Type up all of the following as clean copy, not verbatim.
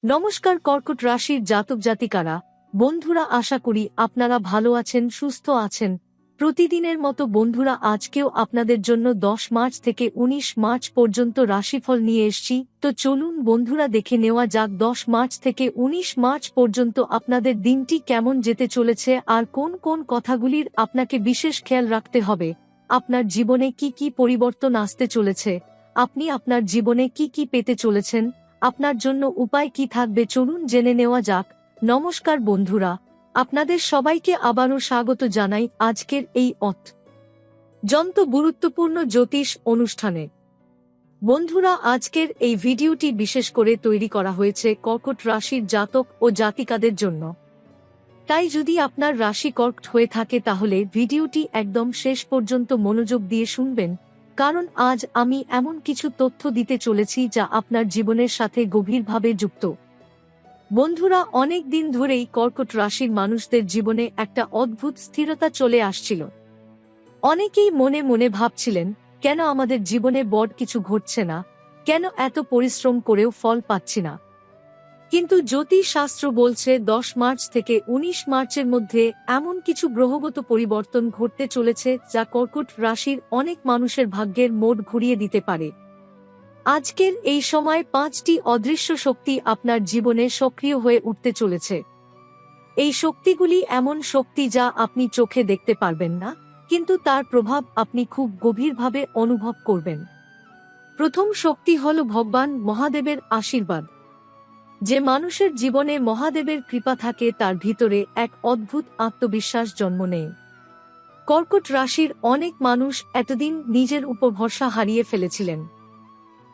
নমস্কার কর্কট রাশির জাতক জাতিকারা, বন্ধুরা, আশা করি আপনারা ভালো আছেন, সুস্থ আছেন। প্রতিদিনের মতো বন্ধুরা, আজকেও আপনাদের জন্য 10 মার্চ থেকে 19 মার্চ পর্যন্ত রাশিফল নিয়ে এসেছি। তো চলুন বন্ধুরা, দেখে নেওয়া যাক 10 মার্চ থেকে 19 মার্চ পর্যন্ত আপনাদের দিনটি কেমন যেতে চলেছে আর কোন কোন কথাগুলির আপনাকে বিশেষ খেয়াল রাখতে হবে। আপনার জীবনে কি কি পরিবর্তন আসতে চলেছে, আপনি আপনার জীবনে কি কি পেতে চলেছেন, আপনার জন্য উপায় কি থাকবে, চলুন জেনে নেওয়া যাক। নমস্কার বন্ধুরা, আপনাদের সবাইকে আবারও স্বাগত জানাই আজকের এই অত্যন্ত গুরুত্বপূর্ণ জ্যোতিষ অনুষ্ঠানে। বন্ধুরা, আজকের এই ভিডিওটি বিশেষ করে তৈরি করা হয়েছে কর্কট রাশির জাতক ও জাতিকাদের জন্য। তাই যদি আপনার রাশি কর্কট হয়ে থাকে তাহলে ভিডিওটি একদম শেষ পর্যন্ত মনোযোগ দিয়ে শুনবেন, কারণ আজ আমি এমন কিছু তথ্য দিতে চলেছি যা আপনার জীবনের সাথে গভীরভাবে যুক্ত। বন্ধুরা, অনেক দিন ধরেই কর্কট রাশির মানুষদের জীবনে একটা অদ্ভুত স্থিরতা চলে আসছিল। অনেকেই মনে মনে ভাবছিলেন, কেন আমাদের জীবনে বড় কিছু ঘটছে না, কেন এত পরিশ্রম করেও ফল পাচ্ছি না। কিন্তু জ্যোতিষশাস্ত্র বলছে 10 মার্চ থেকে 19 মার্চের মধ্যে এমন কিছু গ্রহগত পরিবর্তন ঘটতে চলেছে যা কর্কট রাশির অনেক মানুষের ভাগ্যের মোড় ঘুরিয়ে দিতে পারে। আজকের এই সময় 5টি অদৃশ্য শক্তি আপনার জীবনে সক্রিয় হয়ে উঠতে চলেছে। এই শক্তিগুলি এমন শক্তি যা আপনি চোখে দেখতে পারবেন না, কিন্তু তার প্রভাব আপনি খুব গভীরভাবে অনুভব করবেন। প্রথম শক্তি হল ভগবান মহাদেবের আশীর্বাদ। যে মানুষের জীবনে মহাদেবের কৃপা থাকে তার ভিতরে এক অদ্ভুত আত্মবিশ্বাস জন্ম নেয়। কর্কট রাশির অনেক মানুষ এতদিন নিজের উপর ভরসা হারিয়ে ফেলেছিলেন।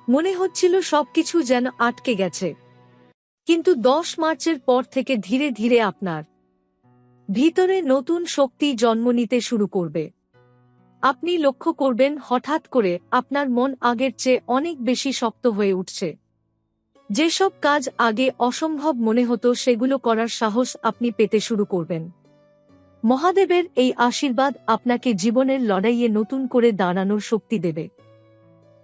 মনে হচ্ছিল সবকিছু যেন আটকে গেছে। কিন্তু 10 মার্চের পর থেকে ধীরে ধীরে আপনার ভিতরে নতুন শক্তি জন্ম নিতে শুরু করবে। আপনি লক্ষ্য করবেন হঠাৎ করে আপনার মন আগের চেয়ে অনেক বেশি শক্ত হয়ে উঠছে। যেসব কাজ আগে অসম্ভব মনে হতো সেগুলো করার সাহস আপনি পেতে শুরু করবেন। মহাদেবের এই আশীর্বাদ আপনাকে জীবনের লড়াইয়ে নতুন করে দাঁড়ানোর শক্তি দেবে।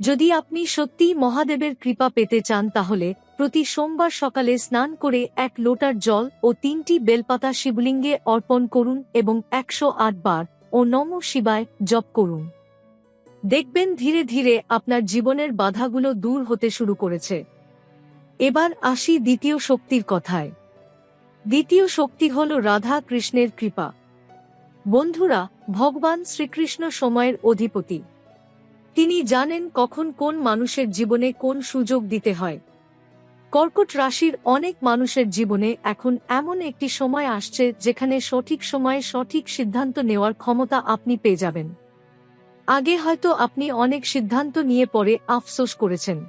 যদি আপনি সত্যিই মহাদেবের কৃপা পেতে চান তাহলে প্রতি সোমবার সকালে স্নান করে 1 লোটার জল ও 3টি বেলপাতা শিবলিঙ্গে অর্পণ করুন এবং 108 বার ও নমঃ শিবায় জপ করুন। দেখবেন ধীরে ধীরে আপনার জীবনের বাধাগুলো দূর হতে শুরু করেছে। এবার আসি দ্বিতীয় শক্তির কথায়। দ্বিতীয় শক্তি হল রাধা কৃষ্ণের কৃপা। বন্ধুরা, ভগবান শ্রীকৃষ্ণ সময়ের অধিপতি। তিনি জানেন কখন কোন মানুষের জীবনে কোন সুযোগ দিতে হয়। কর্কট রাশির অনেক মানুষের জীবনে এখন এমন একটি সময় আসছে যেখানে সঠিক সময়ে সঠিক সিদ্ধান্ত নেওয়ার ক্ষমতা আপনি পেয়ে যাবেন। আগে হয়তো আপনি অনেক সিদ্ধান্ত নিয়ে পরে আফসোস করেছেন,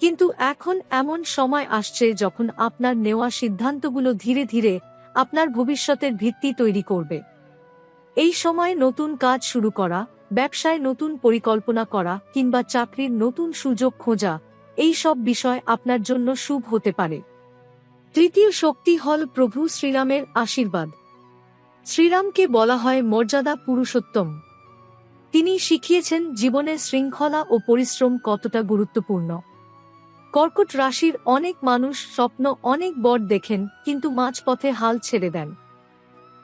কিন্তু এখন এমন সময় আসছে যখন আপনার নেওয়া সিদ্ধান্তগুলো ধীরে ধীরে আপনার ভবিষ্যতের ভিত্তি তৈরি করবে। এই সময় নতুন কাজ শুরু করা, ব্যবসায় নতুন পরিকল্পনা করা কিংবা চাকরির নতুন সুযোগ খোঁজা, এই সব বিষয় আপনার জন্য শুভ হতে পারে। তৃতীয় শক্তি হল প্রভু শ্রীরামের আশীর্বাদ। শ্রীরামকে বলা হয় মর্যাদা পুরুষোত্তম। তিনি শিখিয়েছেন জীবনে শৃঙ্খলা ও পরিশ্রম কতটা গুরুত্বপূর্ণ। কর্কট রাশির অনেক মানুষ স্বপ্ন অনেক বড় দেখেন কিন্তু মাঝপথে হাল ছেড়ে দেন।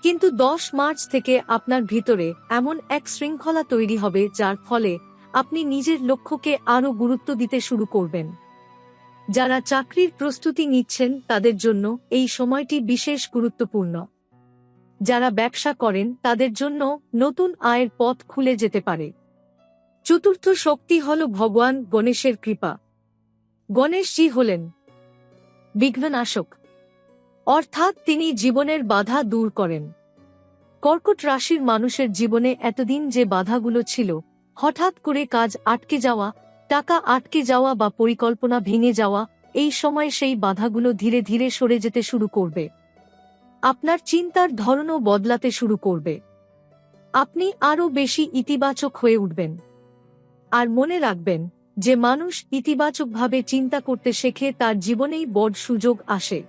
কিন্তু 10 মার্চ থেকে আপনার ভিতরে এমন এক শৃঙ্খলা তৈরি হবে যার ফলে আপনি নিজের লক্ষ্যকে আরও গুরুত্ব দিতে শুরু করবেন। যারা চাকরির প্রস্তুতি নিচ্ছেন তাদের জন্য এই সময়টি বিশেষ গুরুত্বপূর্ণ। যারা ব্যবসা করেন তাদের জন্য নতুন আয়ের পথ খুলে যেতে পারে। চতুর্থ শক্তি হল ভগবান গণেশের কৃপা। গণেশজি হলেন বিঘ্ননাশক, অর্থাৎ তিনি জীবনের বাধা দূর করেন। কর্কট রাশির মানুষের জীবনে এতদিন যে বাধাগুলো ছিল, হঠাৎ করে কাজ আটকে যাওয়া, টাকা আটকে যাওয়া বা পরিকল্পনা ভেঙে যাওয়া, এই সময় সেই বাধাগুলো ধীরে ধীরে সরে যেতে শুরু করবে। আপনার চিন্তার ধরনও বদলাতে শুরু করবে। আপনি আরও বেশি ইতিবাচক হয়ে উঠবেন। আর মনে রাখবেন, যে মানুষ ইতিবাচকভাবে চিন্তা করতে শেখে তার জীবনেই বড় সুযোগ আসে।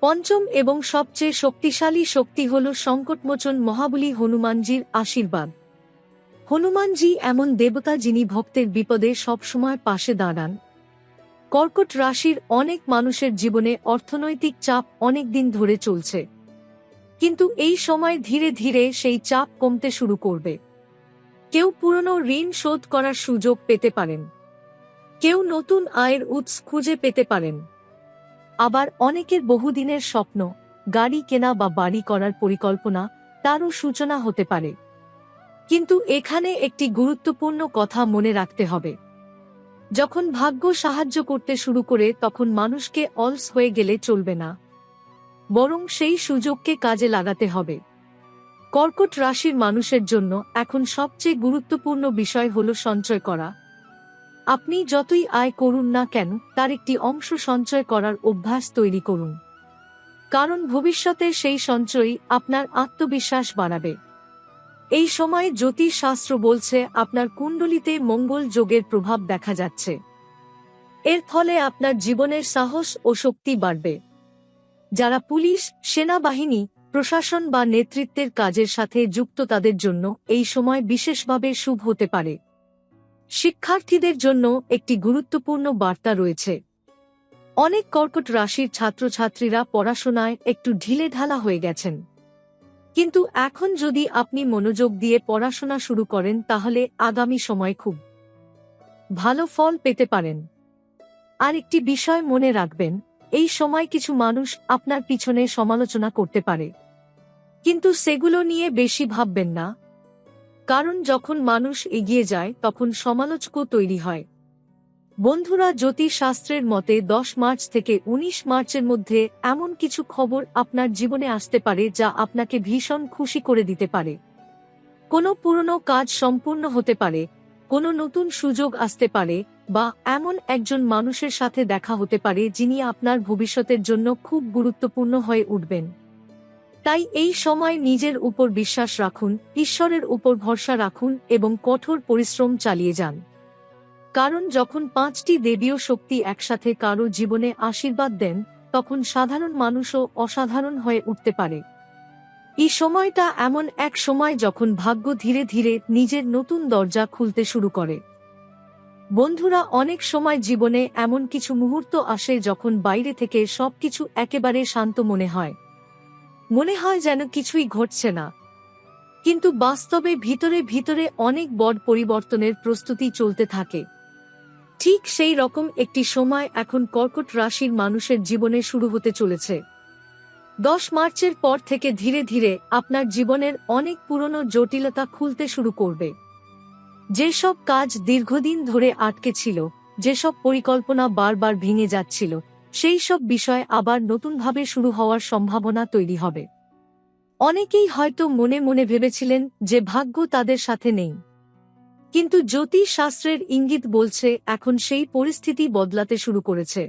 পঞ্চম এবং সবচেয়ে শক্তিশালী শক্তি হল সংকটমোচন মহাবলী হনুমানজির আশীর্বাদ। হনুমানজি এমন দেবতা যিনি ভক্তের বিপদে সবসময় পাশে দাঁড়ান। কর্কট রাশির অনেক মানুষের জীবনে অর্থনৈতিক চাপ অনেক দিন ধরে চলছে, কিন্তু এই সময় ধীরে ধীরে সেই চাপ কমতে শুরু করবে। কেউ পুরনো ঋণ শোধ করার সুযোগ পেতে পারেন, কেউ নতুন আয়ের উৎস খুঁজে পেতে পারেন, আবার অনেকের বহুদিনের স্বপ্ন, গাড়ি কেনা বা বাড়ি করার পরিকল্পনা, তারও সূচনা হতে পারে। কিন্তু এখানে একটি গুরুত্বপূর্ণ কথা মনে রাখতে হবে। যখন ভাগ্য সাহায্য করতে শুরু করে তখন মানুষকে অলস হয়ে গেলে চলবে না, বরং সেই সুযোগকে কাজে লাগাতে হবে। কর্কট রাশির মানুষের জন্য এখন সবচেয়ে গুরুত্বপূর্ণ বিষয় হল সঞ্চয় করা। আপনি যতই আয় করুন না কেন, তার একটি অংশ সঞ্চয় করার অভ্যাস তৈরি করুন, কারণ ভবিষ্যতে সেই সঞ্চয়ই আপনার আত্মবিশ্বাস বাড়াবে। এই সময় জ্যোতিষ শাস্ত্র বলছে আপনার কুণ্ডলিতে মঙ্গল যোগের প্রভাব দেখা যাচ্ছে। এর ফলে আপনার জীবনের সাহস ও শক্তি বাড়বে। যারা পুলিশ, সেনাবাহিনী, প্রশাসন বা নেতৃত্বের কাজের সাথে যুক্ত তাদের জন্য এই সময় বিশেষভাবে শুভ হতে পারে। শিক্ষার্থীদের জন্য একটি গুরুত্বপূর্ণ বার্তা রয়েছে। অনেক কর্কট রাশির ছাত্রছাত্রীরা পড়াশোনায় একটু ঢিলেঢালা হয়ে গেছেন, কিন্তু এখন যদি আপনি মনোযোগ দিয়ে পড়াশোনা শুরু করেন তাহলে আগামী সময় খুব ভালো ফল পেতে পারেন। আর একটি বিষয় মনে রাখবেন, এই সময় কিছু মানুষ আপনার পিছনে সমালোচনা করতে পারে, কিন্তু সেগুলো নিয়ে বেশি ভাববেন না, কারণ যখন মানুষ এগিয়ে যায় তখন সমালোচকও তৈরি হয়। বন্ধুরা, জ্যোতিষ শাস্ত্রের মতে 10 মার্চ থেকে 19 মার্চের মধ্যে এমন কিছু খবর আপনার জীবনে আসতে পারে যা আপনাকে ভীষণ খুশি করে দিতে পারে। কোনো পুরনো কাজ সম্পূর্ণ হতে পারে, কোনো নতুন সুযোগ আসতে পারে, বা এমন একজন মানুষের সাথে দেখা হতে পারে যিনি আপনার ভবিষ্যতের জন্য খুব গুরুত্বপূর্ণ হয়ে উঠবেন। তাই এই সময় নিজের উপর বিশ্বাস রাখুন, ঈশ্বরের উপর ভরসা রাখুন এবং কঠোর পরিশ্রম চালিয়ে যান। কারণ যখন 5টি দেবীয় শক্তি একসাথে কারো জীবনে আশীর্বাদ দেন, তখন সাধারণ মানুষও অসাধারণ হয়ে উঠতে পারে। এই সময়টা এমন এক সময় যখন ভাগ্য ধীরে ধীরে নিজের নতুন দরজা খুলতে শুরু করে। বন্ধুরা, অনেক সময় জীবনে এমন কিছু মুহূর্ত আসে যখন বাইরে থেকে সবকিছু একেবারে শান্ত মনে হয় যেন কিছুই ঘটছে না, কিন্তু বাস্তবে ভিতরে ভিতরে অনেক বড় পরিবর্তনের প্রস্তুতি চলতে থাকে। ঠিক সেই রকম একটি সময় এখন কর্কট রাশির মানুষের জীবনে শুরু হতে চলেছে। 10 মার্চের পর থেকে ধীরে ধীরে আপনার জীবনের অনেক পুরনো জটিলতা খুলতে শুরু করবে। যেসব কাজ দীর্ঘদিন ধরে আটকে ছিল, যেসব পরিকল্পনা বারবার ভেঙে যাচ্ছিল, সেই সব বিষয় আবার নতুনভাবে শুরু হওয়ার সম্ভাবনা তৈরি হবে। অনেকেই হয়তো মনে মনে ভেবেছিলেন যে ভাগ্য তাদের সাথে নেই, কিন্তু জ্যোতিষ শাস্ত্রের ইঙ্গিত বলছে এখন সেই পরিস্থিতি বদলাতে শুরু করেছে।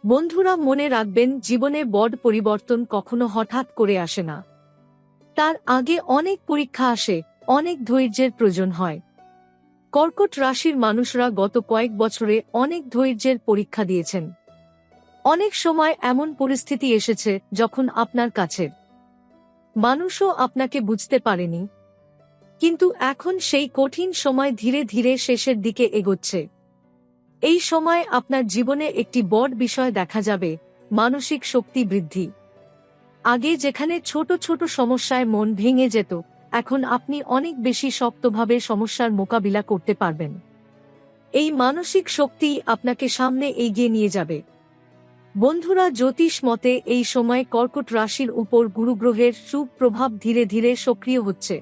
বন্ধুরা, মনে রাখবেন, জীবনে বড় পরিবর্তন কখনো হঠাৎ করে আসে না। তার আগে অনেক পরীক্ষা আসে, অনেক ধৈর্যের প্রয়োজন হয়। কর্কট রাশির মানুষরা গত কয়েক বছরে অনেক ধৈর্যের পরীক্ষা দিয়েছেন। অনেক সময় এমন পরিস্থিতি এসেছে যখন আপনার কাছের মানুষও আপনাকে বুঝতে পারেনি, কিন্তু এখন সেই কঠিন সময় ধীরে ধীরে শেষের দিকে এগোচ্ছে। এই সময় আপনার জীবনে একটি বড় বিষয় দেখা যাবে, মানসিক শক্তি বৃদ্ধি। আগে যেখানে ছোট ছোট সমস্যায় মন ভেঙে যেত, এখন আপনি অনেক বেশি শক্তভাবে সমস্যার মোকাবিলা করতে পারবেন। এই মানসিক শক্তি আপনাকে সামনে এগিয়ে নিয়ে যাবে। বন্ধুরা, জ্যোতিষ মতে এই সময় কর্কট রাশির উপর গুরু গ্রহের শুভ প্রভাব ধীরে ধীরে সক্রিয় হচ্ছে।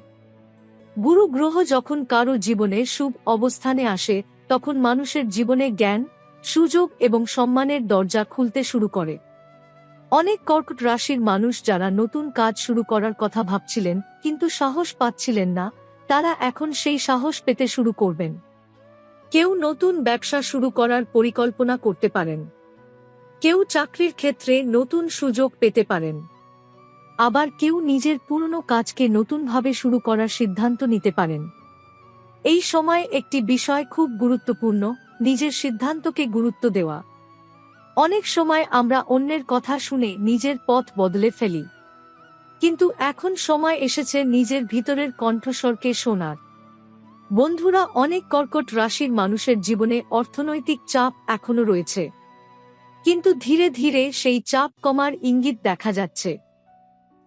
গুরু গ্রহ যখন কারো জীবনে শুভ অবস্থানে আসে, তখন মানুষের জীবনে জ্ঞান, সুযোগ এবং সম্মানের দরজা খুলতে শুরু করে। অনেক কর্কট রাশির মানুষ যারা নতুন কাজ শুরু করার কথা ভাবছিলেন কিন্তু সাহস পাচ্ছিলেন না, তারা এখন সেই সাহস পেতে শুরু করবেন। কেউ নতুন ব্যবসা শুরু করার পরিকল্পনা করতে পারেন, কেউ চাকরির ক্ষেত্রে নতুন সুযোগ পেতে পারেন, আবার কেউ নিজের পুরনো কাজকে নতুনভাবে শুরু করার সিদ্ধান্ত নিতে পারেন। এই সময় একটি বিষয় খুব গুরুত্বপূর্ণ, নিজের সিদ্ধান্তকে গুরুত্ব দেওয়া। অনেক সময় আমরা অন্যের কথা শুনে নিজের পথ বদলে ফেলি, কিন্তু এখন সময় এসেছে নিজের ভিতরের কণ্ঠস্বরকে শোনার। বন্ধুরা, অনেক কর্কট রাশির মানুষের জীবনে অর্থনৈতিক চাপ এখনো রয়েছে, কিন্তু ধীরে ধীরে সেই চাপ কমার ইঙ্গিত দেখা যাচ্ছে।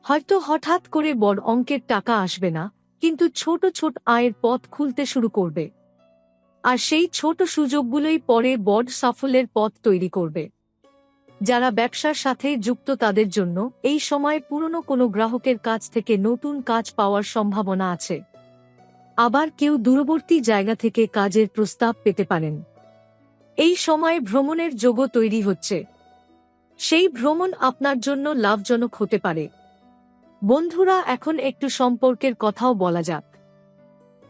হয়তো হঠাৎ করে বড় অঙ্কের টাকা আসবে না, কিন্তু ছোট ছোট আয়ের পথ খুলতে শুরু করবে। আর সেই ছোট সুযোগগুলোই পরে বড় সাফল্যের পথ তৈরি করবে। যারা ব্যবসার সাথে যুক্ত তাদের জন্য এই সময় পুরনো কোনো গ্রাহকের কাছ থেকে নতুন কাজ পাওয়ার সম্ভাবনা আছে। আবার কেউ দূরবর্তী জায়গা থেকে কাজের প্রস্তাব পেতে পারেন। এই সময় ভ্রমণের যোগও তৈরি হচ্ছে। সেই ভ্রমণ আপনার জন্য লাভজনক হতে পারে। বন্ধুরা, এখন একটু সম্পর্কের কথাও বলা যাক।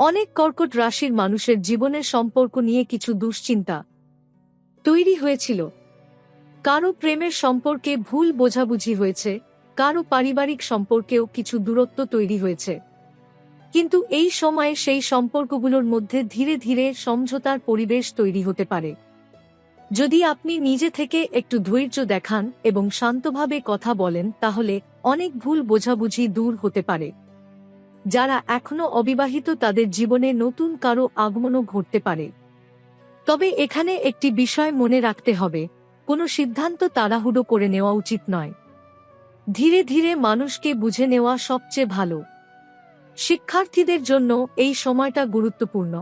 অনেক কর্কট রাশির মানুষের জীবনের সম্পর্ক নিয়ে কিছু দুশ্চিন্তা তৈরি হয়েছিল। কারো প্রেমের সম্পর্কে ভুল বোঝাবুঝি হয়েছে, কারো পারিবারিক সম্পর্কেও কিছু দূরত্ব তৈরি হয়েছে। কিন্তু এই সময়ে সেই সম্পর্কগুলোর মধ্যে ধীরে ধীরে সমঝোতার পরিবেশ তৈরি হতে পারে। যদি আপনি নিজে থেকে একটু ধৈর্য দেখান এবং শান্তভাবে কথা বলেন, তাহলে অনেক ভুল বোঝাবুঝি দূর হতে পারে। যারা এখনো অবিবাহিত তাদের জীবনে নতুন কারো আগমনও ঘটতে পারে। তবে এখানে একটি বিষয় মনে রাখতে হবে, কোনো সিদ্ধান্ত তাড়াহুড়ো করে নেওয়া উচিত নয়। ধীরে ধীরে মানুষকে বুঝে নেওয়া সবচেয়ে ভালো। শিক্ষার্থীদের জন্য এই সময়টা গুরুত্বপূর্ণ।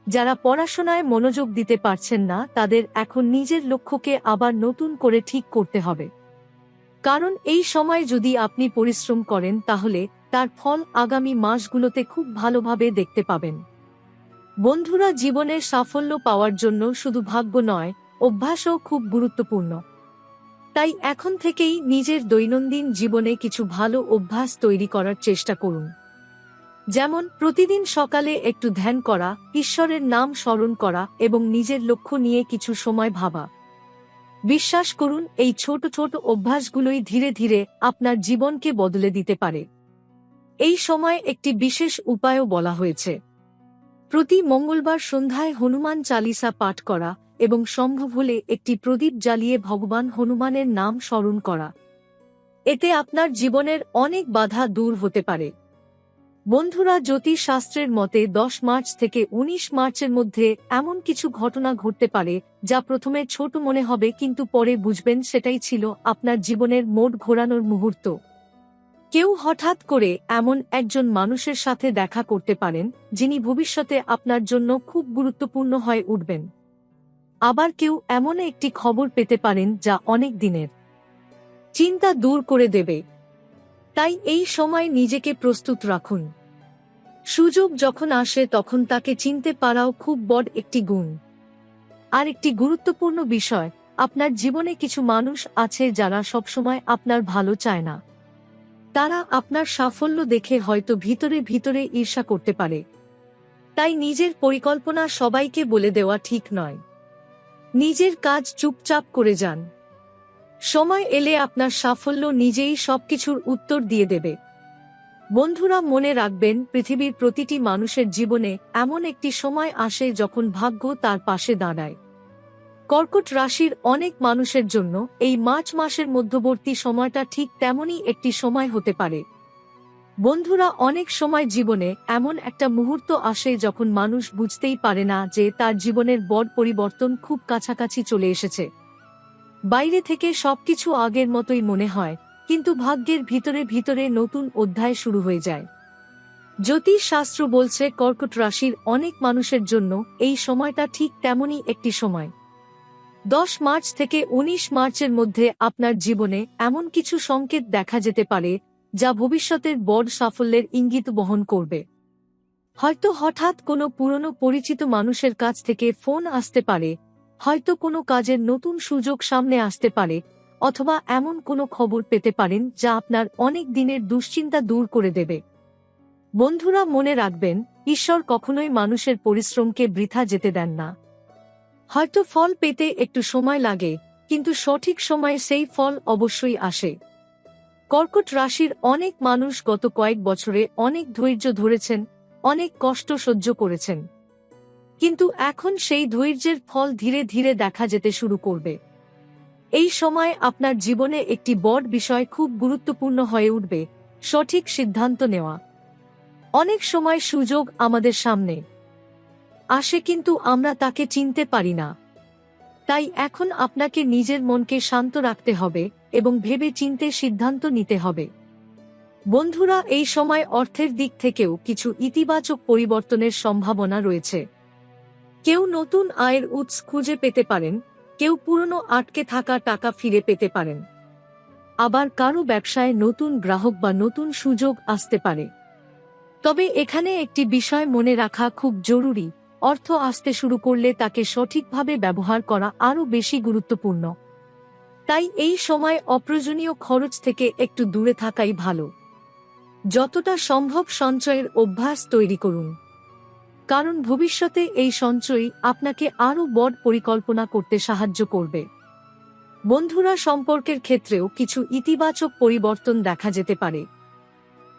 যারা পড়াশোনায় মনোযোগ দিতে পারছেন না, তাদের এখন নিজের লক্ষ্যকে আবার নতুন করে ঠিক করতে হবে। কারণ এই সময় যদি আপনি পরিশ্রম করেন, তাহলে তার ফল আগামী মাসগুলোতে খুব ভালোভাবে দেখতে পাবেন। বন্ধুরা, জীবনের সাফল্য পাওয়ার জন্য শুধু ভাগ্য নয়, অভ্যাসও খুব গুরুত্বপূর্ণ। তাই এখন থেকেই নিজের দৈনন্দিন জীবনে কিছু ভালো অভ্যাস তৈরি করার চেষ্টা করুন। যেমন প্রতিদিন সকালে একটু ধ্যান করা, ঈশ্বরের নাম স্মরণ করা এবং নিজের লক্ষ্য নিয়ে কিছু সময় ভাবা। বিশ্বাস করুন, এই ছোট ছোট অভ্যাসগুলোই ধীরে ধীরে আপনার জীবনকে বদলে দিতে পারে। এই সময় একটি বিশেষ উপায়ও বলা হয়েছে। প্রতি মঙ্গলবার সন্ধ্যায় হনুমান চালিসা পাঠ করা এবং সম্ভব হলে একটি প্রদীপ জ্বালিয়ে ভগবান হনুমানের নাম স্মরণ করা। এতে আপনার জীবনের অনেক বাধা দূর হতে পারে। বন্ধুরা, জ্যোতিষ শাস্ত্রের মতে 10 মার্চ থেকে 19 মার্চের মধ্যে এমন কিছু ঘটনা ঘটতে পারে যা প্রথমে ছোট মনে হবে, কিন্তু পরে বুঝবেন সেটাই ছিল আপনার জীবনের মোড় ঘোরানোর মুহূর্ত। কেউ হঠাৎ করে এমন একজন মানুষের সাথে দেখা করতে পারেন যিনি ভবিষ্যতে আপনার জন্য খুব গুরুত্বপূর্ণ হয়ে উঠবেন। আবার কেউ এমন একটি খবর পেতে পারেন যা অনেক দিনের চিন্তা দূর করে দেবে। তাই এই সময় নিজেকে প্রস্তুত রাখুন। সুযোগ যখন আসে তখন তাকে চিনতে পারাও খুব বড় একটি গুণ। আর একটি গুরুত্বপূর্ণ বিষয়, আপনার জীবনে কিছু মানুষ আছে যারা সবসময় আপনার ভালো চায় না। তারা আপনার সাফল্য দেখে হয়তো ভিতরে ভিতরে ঈর্ষা করতে পারে। তাই নিজের পরিকল্পনা সবাইকে বলে দেওয়া ঠিক নয়। নিজের কাজ চুপচাপ করে যান। সময় এলে আপনার সাফল্য নিজেই সবকিছুর উত্তর দিয়ে দেবে। বন্ধুরা, মনে রাখবেন, পৃথিবীর প্রতিটি মানুষের জীবনে এমন একটি সময় আসে যখন ভাগ্য তার পাশে দাঁড়ায়। কর্কট রাশির অনেক মানুষের জন্য এই মার্চ মাসের মধ্যবর্তী সময়টা ঠিক তেমনই একটি সময় হতে পারে। বন্ধুরা, অনেক সময় জীবনে এমন একটা মুহূর্ত আসে যখন মানুষ বুঝতেই পারে না যে তার জীবনের বড় পরিবর্তন খুব কাছাকাছি চলে এসেছে। বাইরে থেকে সবকিছু আগের মতোই মনে হয়, কিন্তু ভাগ্যের ভিতরে ভিতরে নতুন অধ্যায় শুরু হয়ে যায়। জ্যোতিষ শাস্ত্র বলছে কর্কট রাশির অনেক মানুষের জন্য এই সময়টা ঠিক তেমনই একটি সময়। 10 মার্চ থেকে 19 মার্চের মধ্যে আপনার জীবনে এমন কিছু সংকেত দেখা যেতে পারে যা ভবিষ্যতের বড় সাফল্যের ইঙ্গিত বহন করবে। হয়তো হঠাৎ কোনো পুরনো পরিচিত মানুষের কাছ থেকে ফোন আসতে পারে, হয়তো কোনো কাজের নতুন সুযোগ সামনে আসতে পারে, অথবা এমন কোনো খবর পেতে পারেন যা আপনার অনেক দিনের দুশ্চিন্তা দূর করে দেবে। বন্ধুরা, মনে রাখবেন, ঈশ্বর কখনোই মানুষের পরিশ্রমকে বৃথা যেতে দেন না। হয়তো ফল পেতে একটু সময় লাগে, কিন্তু সঠিক সময়ে সেই ফল অবশ্যই আসে। কর্কট রাশির অনেক মানুষ গত কয়েক বছরে অনেক ধৈর্য ধরেছেন, অনেক কষ্ট সহ্য করেছেন। কিন্তু এখন সেই ধৈর্যের ফল ধীরে ধীরে দেখা যেতে শুরু করবে। এই সময় আপনার জীবনে একটি বড় বিষয় খুব গুরুত্বপূর্ণ হয়ে উঠবে, সঠিক সিদ্ধান্ত নেওয়া। অনেক সময় সুযোগ আমাদের সামনে আসে কিন্তু আমরা তাকে চিনতে পারি না। তাই এখন আপনাকে নিজের মনকে শান্ত রাখতে হবে এবং ভেবে চিন্তে সিদ্ধান্ত নিতে হবে। বন্ধুরা, এই সময় অর্থের দিক থেকেও কিছু ইতিবাচক পরিবর্তনের সম্ভাবনা রয়েছে। কেউ নতুন আয়ের উৎস খুঁজে পেতে পারেন, কেউ পুরনো আটকে থাকা টাকা ফিরে পেতে পারেন। আবার কারো ব্যবসায় নতুন গ্রাহক বা নতুন সুযোগ আসতে পারে। তবে এখানে একটি বিষয় মনে রাখা খুব জরুরি, অর্থ আসতে শুরু করলে তাকে সঠিকভাবে ব্যবহার করা আরও বেশি গুরুত্বপূর্ণ। তাই এই সময় অপ্রয়োজনীয় খরচ থেকে একটু দূরে থাকাই ভালো। যতটা সম্ভব সঞ্চয়ের অভ্যাস তৈরি করুন, কারণ ভবিষ্যতে এই সঞ্চয় আপনাকে আরও বড় পরিকল্পনা করতে সাহায্য করবে। বন্ধুরা, সম্পর্কের ক্ষেত্রেও কিছু ইতিবাচক পরিবর্তন দেখা যেতে পারে।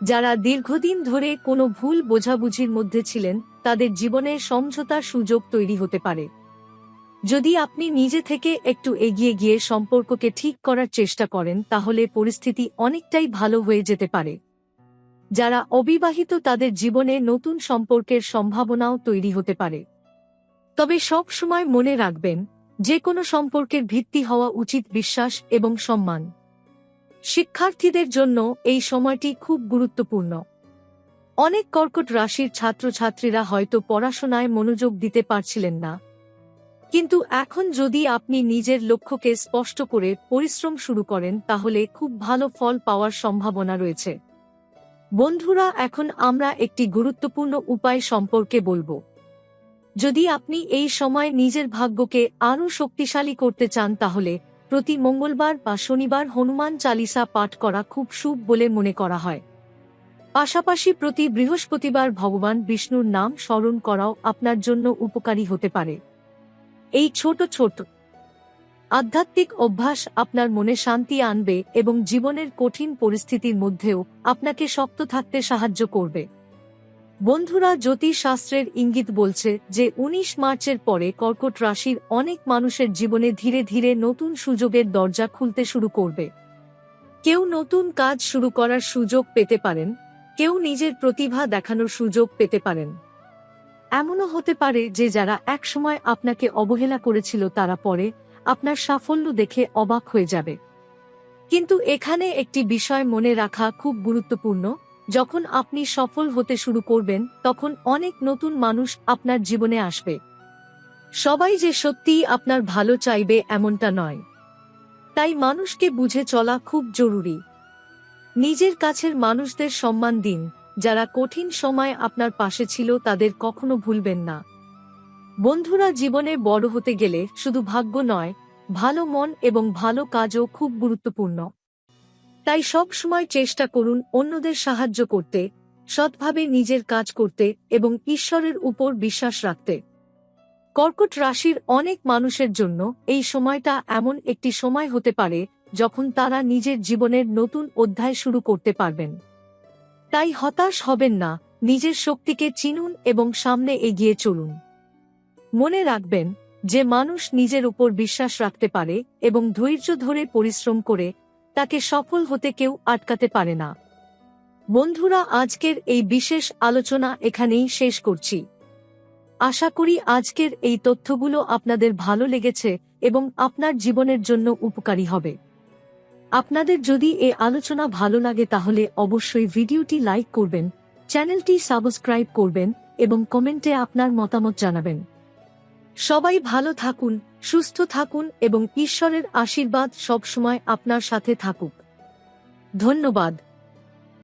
যারা দীর্ঘদিন ধরে কোনো ভুল বোঝাবুঝির মধ্যে ছিলেন, তাদের জীবনে সমঝোতার সুযোগ তৈরি হতে পারে। যদি আপনি নিজে থেকে একটু এগিয়ে গিয়ে সম্পর্ককে ঠিক করার চেষ্টা করেন, তাহলে পরিস্থিতি অনেকটাই ভালো হয়ে যেতে পারে। যারা অবিবাহিত, তাদের জীবনে নতুন সম্পর্কের সম্ভাবনাও তৈরি হতে পারে। তবে সব সময় মনে রাখবেন, যে কোনো সম্পর্কের ভিত্তি হওয়া উচিত বিশ্বাস এবং সম্মান। শিক্ষার্থীদের জন্য এই সময়টি খুব গুরুত্বপূর্ণ। অনেক কর্কট রাশির ছাত্রছাত্রীরা হয়তো পড়াশোনায় মনোযোগ দিতে পারছিলেন না, কিন্তু এখন যদি আপনি নিজের লক্ষ্যকে স্পষ্ট করে পরিশ্রম শুরু করেন, তাহলে খুব ভালো ফল পাওয়ার সম্ভাবনা রয়েছে। বন্ধুরা, এখন আমরা একটি গুরুত্বপূর্ণ উপায় সম্পর্কে বলবো। যদি আপনি এই সময় নিজের ভাগ্যকে আরও শক্তিশালী করতে চান, তাহলে প্রতি মঙ্গলবার বা শনিবার হনুমান চালিসা পাঠ করা খুব শুভ বলে মনে করা হয়। পাশাপাশি প্রতি বৃহস্পতিবার ভগবান বিষ্ণুর নাম স্মরণ করাও আপনার জন্য উপকারী হতে পারে। এই ছোট ছোট আধ্যাত্মিক অভ্যাস আপনার মনে শান্তি আনবে এবং জীবনের কঠিন পরিস্থিতির মধ্যেও আপনাকে শক্ত থাকতে সাহায্য করবে। বন্ধুরা, জ্যোতিষশাস্ত্রের ইঙ্গিত বলছে যে ১৯ মার্চের পরে কর্কট রাশির অনেক মানুষের জীবনে ধীরে ধীরে নতুন সুযোগের দরজা খুলতে শুরু করবে। কেউ নতুন কাজ শুরু করার সুযোগ পেতে পারেন, কেউ নিজের প্রতিভা দেখানোর সুযোগ পেতে পারেন। এমনও হতে পারে যে যারা একসময় আপনাকে অবহেলা করেছিল, তারা পরে আপনার সাফল্য দেখে অবাক হয়ে যাবে। কিন্তু এখানে একটি বিষয় মনে রাখা খুব গুরুত্বপূর্ণ, যখন আপনি সফল হতে শুরু করবেন, তখন অনেক নতুন মানুষ আপনার জীবনে আসবে। সবাই যে সত্যিই আপনার ভালো চাইবে এমনটা নয়। তাই মানুষকে বুঝে চলা খুব জরুরি। নিজের কাছের মানুষদের সম্মান দিন। যারা কঠিন সময় আপনার পাশে ছিল, তাদের কখনো ভুলবেন না। বন্ধুরা, জীবনে বড় হতে গেলে শুধু ভাগ্য নয়, ভালো মন এবং ভালো কাজও খুব গুরুত্বপূর্ণ। তাই সব সময় চেষ্টা করুন অন্যদের সাহায্য করতে, সৎভাবে নিজের কাজ করতে এবং ঈশ্বরের উপর বিশ্বাস রাখতে। কর্কট রাশির অনেক মানুষের জন্য এই সময়টা এমন একটি সময় হতে পারে যখন তারা নিজের জীবনের নতুন অধ্যায় শুরু করতে পারবেন। তাই হতাশ হবেন না, নিজের শক্তিকে চিনুন এবং সামনে এগিয়ে চলুন। মনে রাখবেন, যে মানুষ নিজের উপর বিশ্বাস রাখতে পারে এবং ধৈর্য ধরে পরিশ্রম করে, তাকে সফল হতে কেউ আটকাতে পারে না। বন্ধুরা, আজকের এই বিশেষ আলোচনা এখানেই শেষ করছি। আশা করি আজকের এই তথ্যগুলো আপনাদের ভালো লেগেছে এবং আপনার জীবনের জন্য উপকারী হবে। আপনাদের যদি এই আলোচনা ভালো লাগে, তাহলে অবশ্যই ভিডিওটি লাইক করবেন, চ্যানেলটি সাবস্ক্রাইব করবেন এবং কমেন্টে আপনার মতামত জানাবেন। সবাই ভালো থাকুন, সুস্থ থাকুন এবং ঈশ্বরের আশীর্বাদ সবসময় আপনার সাথে থাকুক। ধন্যবাদ।